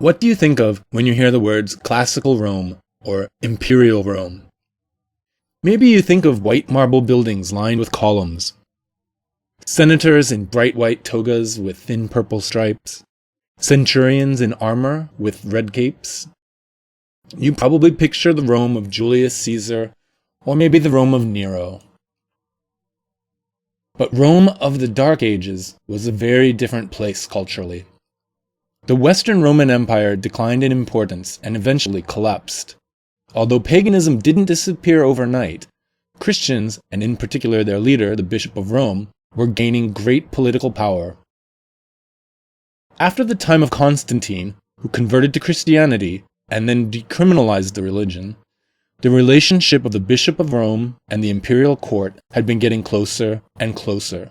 What do you think of when you hear the words classical Rome or imperial Rome? Maybe you think of white marble buildings lined with columns, senators in bright white togas with thin purple stripes, centurions in armor with red capes. You probably picture the Rome of Julius Caesar, or maybe the Rome of Nero. But Rome of the Dark Ages was a very different place culturally. The Western Roman Empire declined in importance and eventually collapsed. Although paganism didn't disappear overnight, Christians, and in particular their leader, the Bishop of Rome, were gaining great political power. After the time of Constantine, who converted to Christianity and then decriminalized the religion, the relationship of the Bishop of Rome and the imperial court had been getting closer and closer.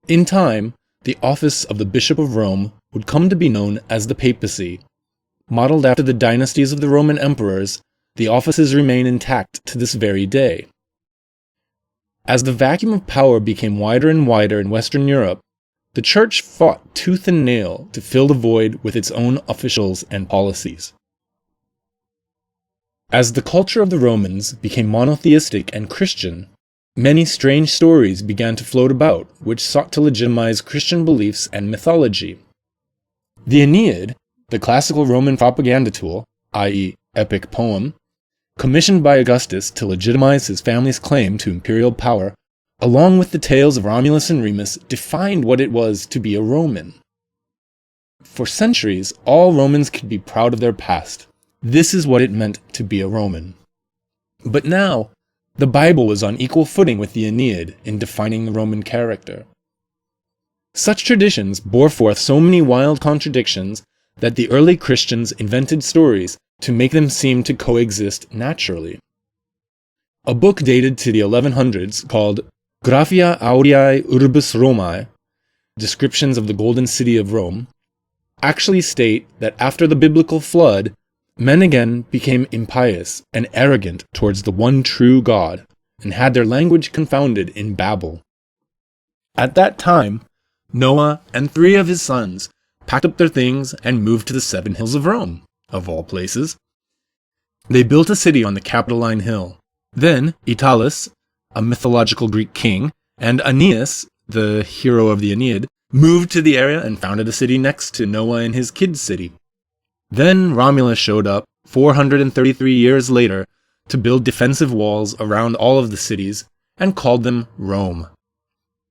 In time, the office of the Bishop of Rome would come to be known as the papacy. Modeled after the dynasties of the Roman emperors, the offices remain intact to this very day. As the vacuum of power became wider and wider in Western Europe, the Church fought tooth and nail to fill the void with its own officials and policies. As the culture of the Romans became monotheistic and Christian, many strange stories began to float about which sought to legitimize Christian beliefs and mythology. The Aeneid, the classical Roman propaganda tool, i.e., epic poem, commissioned by Augustus to legitimize his family's claim to imperial power, along with the tales of Romulus and Remus, defined what it was to be a Roman. For centuries, all Romans could be proud of their past. This is what it meant to be a Roman. But now, the Bible was on equal footing with the Aeneid in defining the Roman character. Such traditions bore forth so many wild contradictions that the early Christians invented stories to make them seem to coexist naturally. A book dated to the 1100s called Graphia Aureae Urbis Romae, Descriptions of the Golden City of Rome, actually state that after the biblical flood, men again became impious and arrogant towards the one true God, and had their language confounded in Babel. At that time, Noah and 3 of his sons packed up their things and moved to the 7 hills of Rome, of all places. They built a city on the Capitoline Hill. Then Italus, a mythological Greek king, and Aeneas, the hero of the Aeneid, moved to the area and founded a city next to Noah and his kids' city. Then Romulus showed up 433 years later to build defensive walls around all of the cities and called them Rome.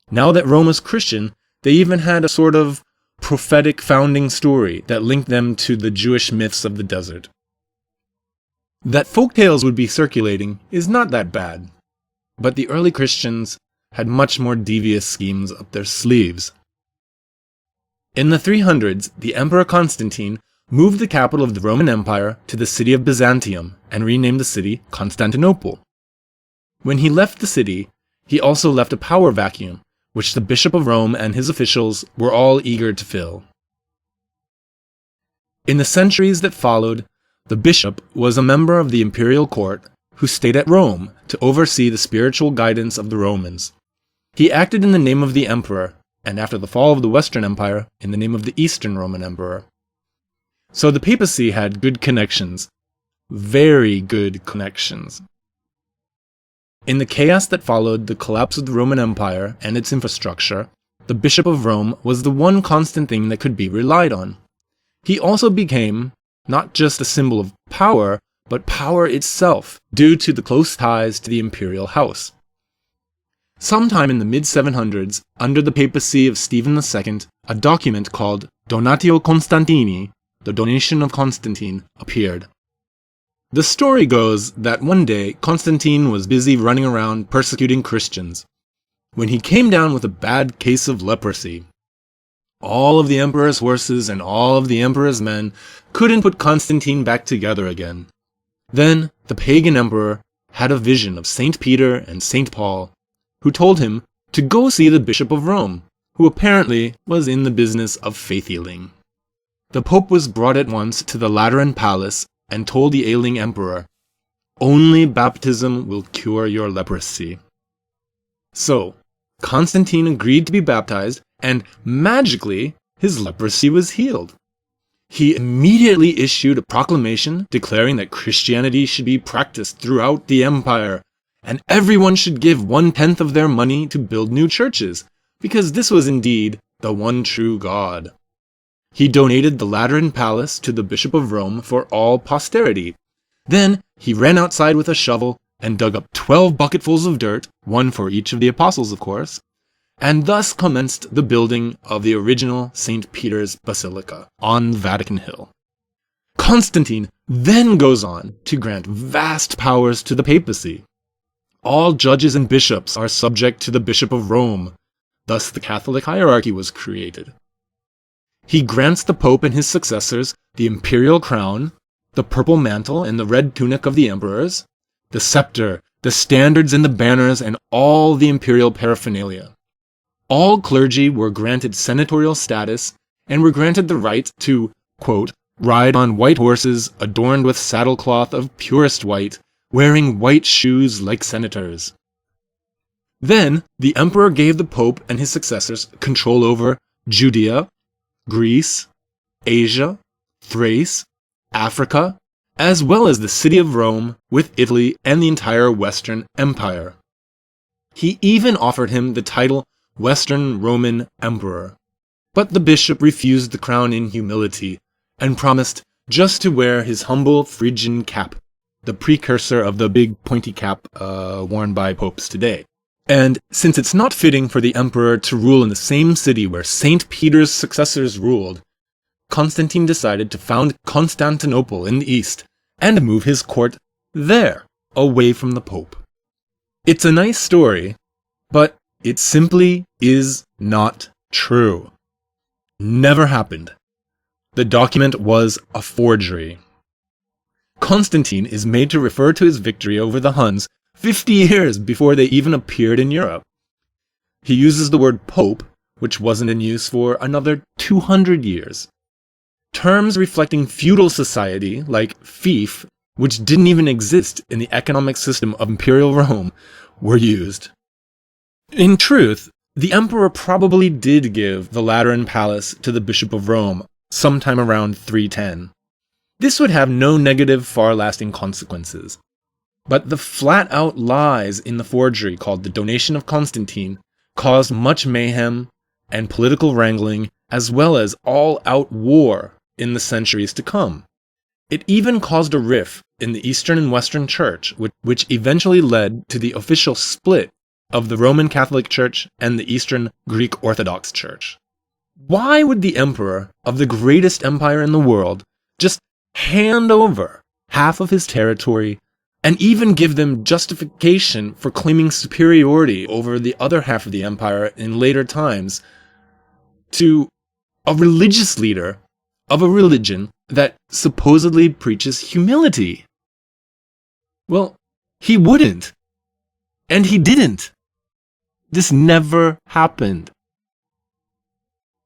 Now that Rome was Christian, they even had a sort of prophetic founding story that linked them to the Jewish myths of the desert. That folktales would be circulating is not that bad, but the early Christians had much more devious schemes up their sleeves. In the 300s, the Emperor Constantine moved the capital of the Roman Empire to the city of Byzantium and renamed the city Constantinople. When he left the city, he also left a power vacuum, which the Bishop of Rome and his officials were all eager to fill. In the centuries that followed, the bishop was a member of the imperial court who stayed at Rome to oversee the spiritual guidance of the Romans. He acted in the name of the emperor, and after the fall of the Western Empire, in the name of the Eastern Roman Emperor. So the papacy had good connections. Very good connections. In the chaos that followed the collapse of the Roman Empire and its infrastructure, the Bishop of Rome was the one constant thing that could be relied on. He also became not just a symbol of power, but power itself, due to the close ties to the imperial house. Sometime in the mid-700s, under the papacy of Stephen II, a document called Donatio Constantini, the Donation of Constantine, appeared. The story goes that one day Constantine was busy running around persecuting Christians, when he came down with a bad case of leprosy. All of the emperor's horses and all of the emperor's men couldn't put Constantine back together again. Then the pagan emperor had a vision of Saint Peter and Saint Paul, who told him to go see the Bishop of Rome, who apparently was in the business of faith healing. The Pope was brought at once to the Lateran Palace and told the ailing emperor, "Only baptism will cure your leprosy." So, Constantine agreed to be baptized, and magically, his leprosy was healed. he immediately issued a proclamation declaring that Christianity should be practiced throughout the empire, and everyone should give 1/10 of their money to build new churches, because this was indeed the one true God. He donated the Lateran Palace to the Bishop of Rome for all posterity. Then he ran outside with a shovel and dug up 12 bucketfuls of dirt, one for each of the apostles, of course, and thus commenced the building of the original St. Peter's Basilica on Vatican Hill. Constantine then goes on to grant vast powers to the papacy. All judges and bishops are subject to the Bishop of Rome, thus the Catholic hierarchy was created. He grants the Pope and his successors the imperial crown, the purple mantle and the red tunic of the emperors, the scepter, the standards and the banners, and all the imperial paraphernalia. All clergy were granted senatorial status and were granted the right to, quote, ride on white horses adorned with saddlecloth of purest white, wearing white shoes like senators. Then the emperor gave the Pope and his successors control over Judea, Greece, Asia, Thrace, Africa, as well as the city of Rome with Italy and the entire Western Empire. He even offered him the title Western Roman Emperor, but the bishop refused the crown in humility and promised just to wear his humble Phrygian cap, the precursor of the big pointy cap worn by popes today. And since it's not fitting for the emperor to rule in the same city where St. Peter's successors ruled, Constantine decided to found Constantinople in the east and move his court there, away from the Pope. It's a nice story, but it simply is not true. Never happened. The document was a forgery. Constantine is made to refer to his victory over the Huns 50 years before they even appeared in Europe. He uses the word Pope, which wasn't in use for another 200 years. Terms reflecting feudal society, like fief, which didn't even exist in the economic system of Imperial Rome, were used. In truth, the emperor probably did give the Lateran Palace to the Bishop of Rome sometime around 310. This would have no negative, far-lasting consequences. But the flat-out lies in the forgery called the Donation of Constantine caused much mayhem and political wrangling, as well as all-out war in the centuries to come. It even caused a rift in the Eastern and Western Church, which eventually led to the official split of the Roman Catholic Church and the Eastern Greek Orthodox Church. Why would the emperor of the greatest empire in the world just hand over half of his territory and even give them justification for claiming superiority over the other half of the empire in later times to a religious leader of a religion that supposedly preaches humility? Well, he wouldn't. And he didn't. This never happened.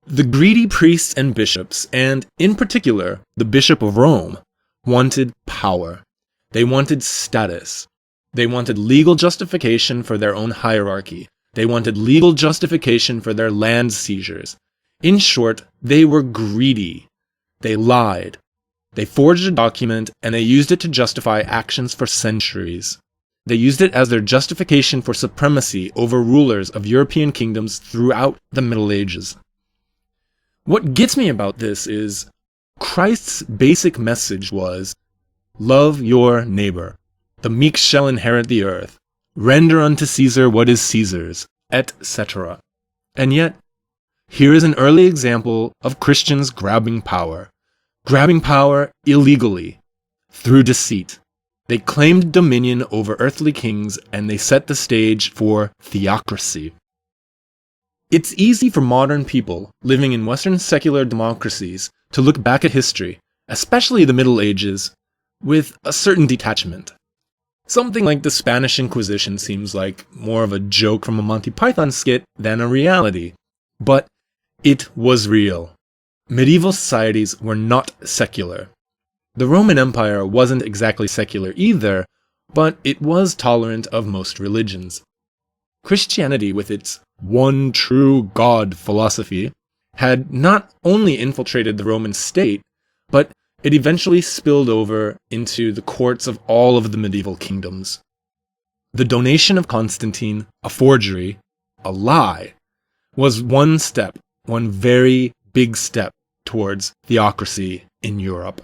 The greedy priests and bishops, and in particular the Bishop of Rome, wanted power. They wanted status. They wanted legal justification for their own hierarchy. They wanted legal justification for their land seizures. In short, they were greedy. They lied. They forged a document, and they used it to justify actions for centuries. They used it as their justification for supremacy over rulers of European kingdoms throughout the Middle Ages. What gets me about this is Christ's basic message was, love your neighbor. The meek shall inherit the earth. Render unto Caesar what is Caesar's, etc. And yet, here is an early example of Christians grabbing power illegally, through deceit. They claimed dominion over earthly kings, and they set the stage for theocracy. It's easy for modern people living in Western secular democracies to look back at history, especially the Middle Ages, with a certain detachment. Something like the Spanish Inquisition seems like more of a joke from a Monty Python skit than a reality. But it was real. Medieval societies were not secular. The Roman Empire wasn't exactly secular either, but it was tolerant of most religions. Christianity, with its one true God philosophy, had not only infiltrated the Roman state, but it eventually spilled over into the courts of all of the medieval kingdoms. The donation of Constantine, a forgery, a lie, was one very big step towards theocracy in Europe.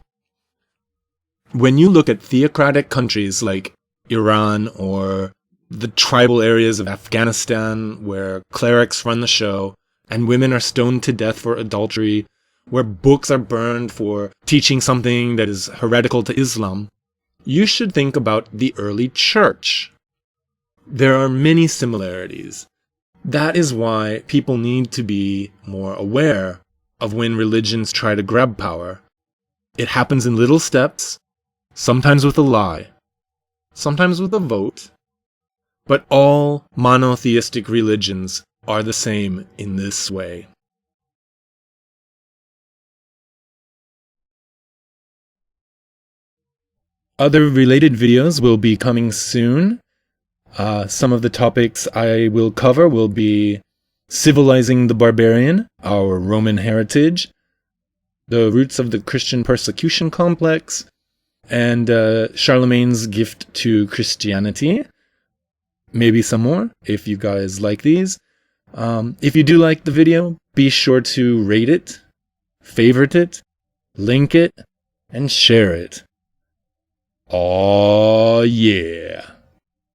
When you look at theocratic countries like Iran or the tribal areas of Afghanistan where clerics run the show and women are stoned to death for adultery, where books are burned for teaching something that is heretical to Islam, you should think about the early church. There are many similarities. That is why people need to be more aware of when religions try to grab power. It happens in little steps, sometimes with a lie, sometimes with a vote, but all monotheistic religions are the same in this way. Other related videos will be coming soon. Some of the topics I will cover will be civilizing the barbarian, our Roman heritage, the roots of the Christian persecution complex, and Charlemagne's gift to Christianity. Maybe some more, if you guys like these. If you do like the video, be sure to rate it, favorite it, link it, and share it. Aw, yeah.